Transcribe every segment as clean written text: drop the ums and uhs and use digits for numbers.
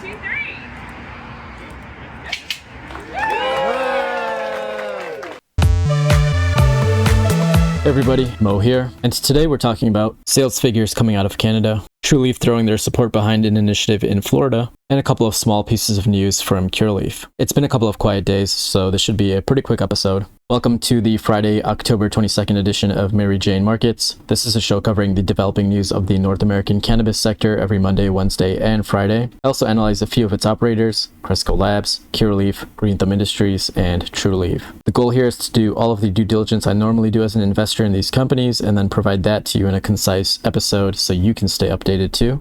2, 3. Hey everybody, Mo here, and today we're talking about sales figures coming out of Canada, Trulieve throwing their support behind an initiative in Florida, and a couple of small pieces of news from CURLF. It's been a couple of quiet days, so this should be a pretty quick episode. Welcome to the Friday, October 22nd edition of Mary Jane Markets. This is a show covering the developing news of the North American cannabis sector every Monday, Wednesday, and Friday. I also analyze a few of its operators, Cresco Labs, CURLF, Green Thumb Industries, and Trulieve. The goal here is to do all of the due diligence I normally do as an investor in these companies, and then provide that to you in a concise episode so you can stay updated too.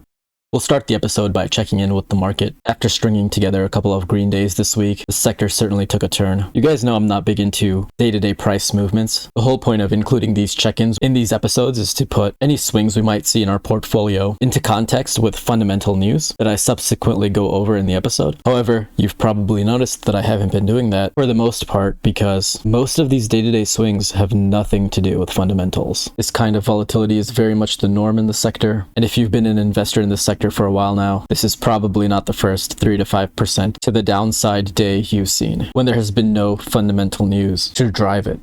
We'll start the episode by checking in with the market. After stringing together a couple of green days this week, the sector certainly took a turn. You guys know I'm not big into day-to-day price movements. The whole point of including these check-ins in these episodes is to put any swings we might see in our portfolio into context with fundamental news that I subsequently go over in the episode. However, you've probably noticed that I haven't been doing that for the most part because most of these day-to-day swings have nothing to do with fundamentals. This kind of volatility is very much the norm in the sector, and if you've been an investor in the sector for a while now, this is probably not the first 3 to 5% to the downside day you've seen, when there has been no fundamental news to drive it.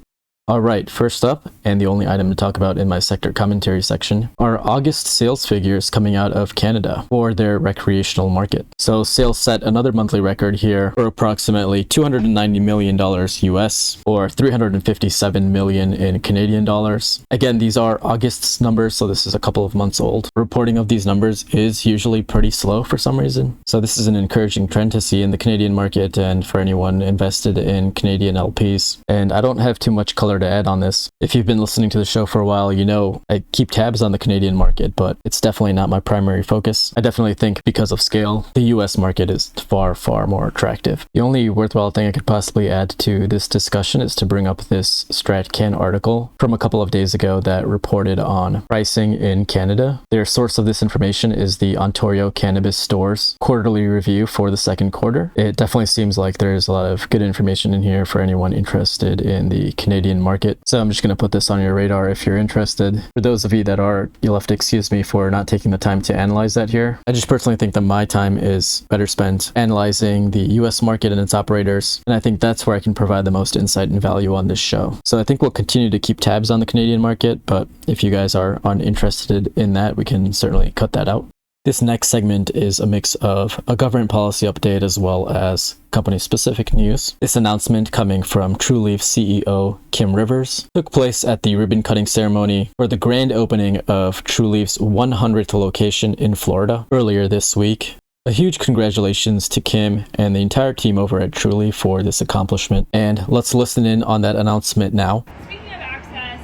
Alright, first up, and the only item to talk about in my sector commentary section, are August sales figures coming out of Canada for their recreational market. So sales set another monthly record here for approximately $290 million US, or 357 million in Canadian dollars. Again, these are August's numbers, so this is a couple of months old. Reporting of these numbers is usually pretty slow for some reason. So this is an encouraging trend to see in the Canadian market and for anyone invested in Canadian LPs. And I don't have too much color to add on this. If you've been listening to the show for a while, you know I keep tabs on the Canadian market, but it's definitely not my primary focus. I definitely think because of scale, the US market is far, far more attractive. The only worthwhile thing I could possibly add to this discussion is to bring up this StratCan article from a couple of days ago that reported on pricing in Canada. Their source of this information is the Ontario Cannabis Stores quarterly review for the second quarter. It definitely seems like there's a lot of good information in here for anyone interested in the Canadian market. So I'm just going to put this on your radar if you're interested. For those of you that are, you'll have to excuse me for not taking the time to analyze that here. I just personally think that my time is better spent analyzing the US market and its operators, and I think that's where I can provide the most insight and value on this show. So I think we'll continue to keep tabs on the Canadian market, but if you guys are uninterested in that, we can certainly cut that out. This next segment is a mix of a government policy update as well as company-specific news. This announcement, coming from Trulieve CEO Kim Rivers, took place at the ribbon-cutting ceremony for the grand opening of Trulieve's 100th location in Florida earlier this week. A huge congratulations to Kim and the entire team over at Trulieve for this accomplishment, and let's listen in on that announcement now. Speaking of access,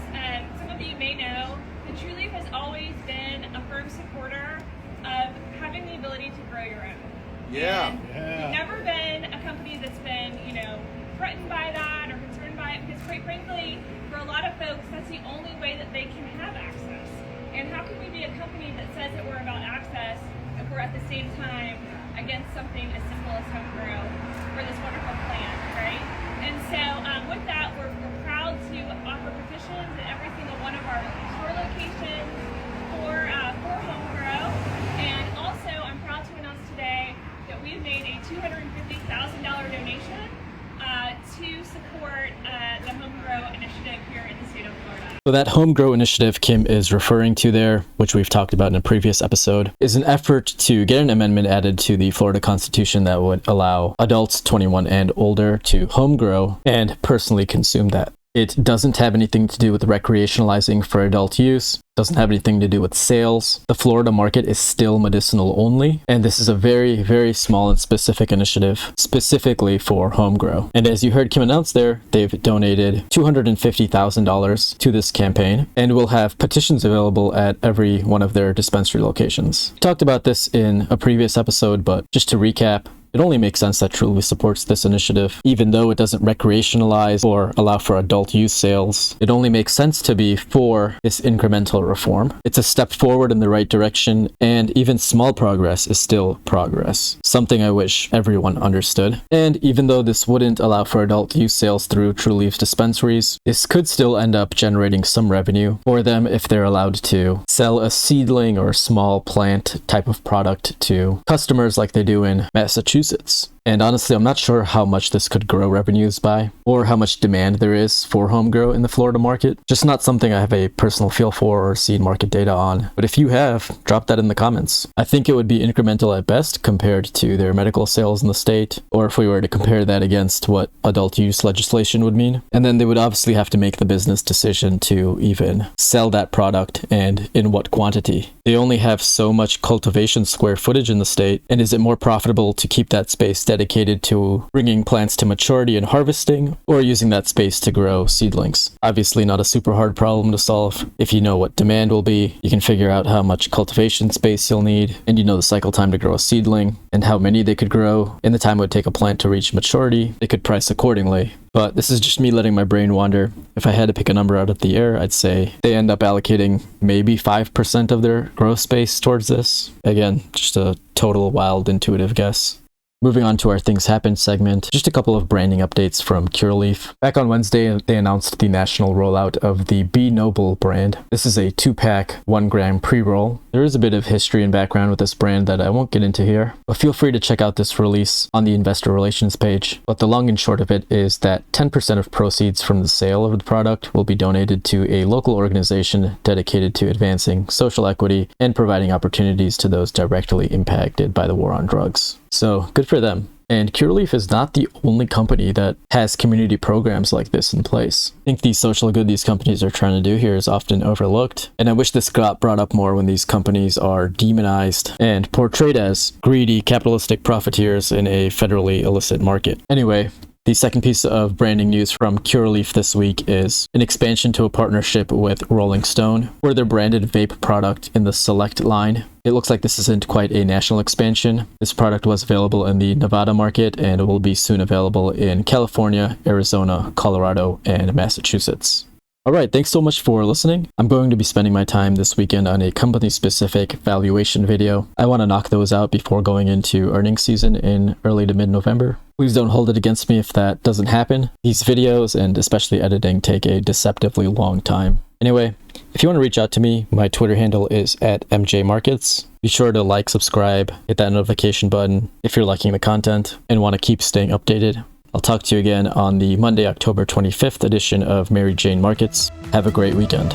some of you may know that Trulieve has always been a firm supporter of having the ability to grow your own. Yeah. We've never been a company that's been, threatened by that or concerned by it, because quite frankly, for a lot of folks, that's the only way that they can have access. And how can we be a company that says that we're about access if we're at the same time against something as simple as home grow for this wonderful plan, right? And so with that, we're proud to offer petitions at every single one of our store locations for home grow. And also, I'm proud to announce today that we've made a $250,000 donation to support the home grow initiative here in the state of Florida. So that home grow initiative Kim is referring to there, which we've talked about in a previous episode, is an effort to get an amendment added to the Florida Constitution that would allow adults 21 and older to home grow and personally consume that. It doesn't have anything to do with recreationalizing for adult use, doesn't have anything to do with sales. The Florida market is still medicinal only, and this is a very, very small and specific initiative specifically for home grow. And as you heard Kim announce there, they've donated $250,000 to this campaign and will have petitions available at every one of their dispensary locations. We talked about this in a previous episode, but just to recap, it only makes sense that Trulieve supports this initiative, even though it doesn't recreationalize or allow for adult use sales. It only makes sense to be for this incremental reform. It's a step forward in the right direction, and even small progress is still progress. Something I wish everyone understood. And even though this wouldn't allow for adult use sales through Trulieve's dispensaries, this could still end up generating some revenue for them if they're allowed to sell a seedling or small plant type of product to customers like they do in Massachusetts. And honestly, I'm not sure how much this could grow revenues by, or how much demand there is for home grow in the Florida market. Just not something I have a personal feel for or seen market data on. But if you have, drop that in the comments. I think it would be incremental at best compared to their medical sales in the state, or if we were to compare that against what adult use legislation would mean. And then they would obviously have to make the business decision to even sell that product and in what quantity. They only have so much cultivation square footage in the state, and is it more profitable to keep that space dedicated to bringing plants to maturity and harvesting, or using that space to grow seedlings? Obviously not a super hard problem to solve. If you know what demand will be, you can figure out how much cultivation space you'll need, and you know the cycle time to grow a seedling, and how many they could grow, and the time it would take a plant to reach maturity. They could price accordingly. But this is just me letting my brain wander. If I had to pick a number out of the air, I'd say they end up allocating maybe 5% of their growth space towards this. Again, just a total wild intuitive guess. Moving on to our Things Happened segment, just a couple of branding updates from CURLF. Back on Wednesday, they announced the national rollout of the Be Noble brand. This is a 2-pack, 1-gram pre-roll. There is a bit of history and background with this brand that I won't get into here, but feel free to check out this release on the investor relations page. But the long and short of it is that 10% of proceeds from the sale of the product will be donated to a local organization dedicated to advancing social equity and providing opportunities to those directly impacted by the war on drugs. So good for them. And CURLF is not the only company that has community programs like this in place. I think the social good these companies are trying to do here is often overlooked, and I wish this got brought up more when these companies are demonized and portrayed as greedy, capitalistic profiteers in a federally illicit market. Anyway, the second piece of branding news from CURLF this week is an expansion to a partnership with Rolling Stone for their branded vape product in the Select line. It looks like this isn't quite a national expansion. This product was available in the Nevada market and will be soon available in California, Arizona, Colorado, and Massachusetts. Alright, thanks so much for listening. I'm going to be spending my time this weekend on a company-specific valuation video. I want to knock those out before going into earnings season in early to mid-November. Please don't hold it against me if that doesn't happen. These videos, and especially editing, take a deceptively long time. Anyway, if you want to reach out to me, my Twitter handle is @MJMarkets. Be sure to like, subscribe, hit that notification button if you're liking the content and want to keep staying updated. I'll talk to you again on the Monday, October 25th edition of Mary Jane Markets. Have a great weekend.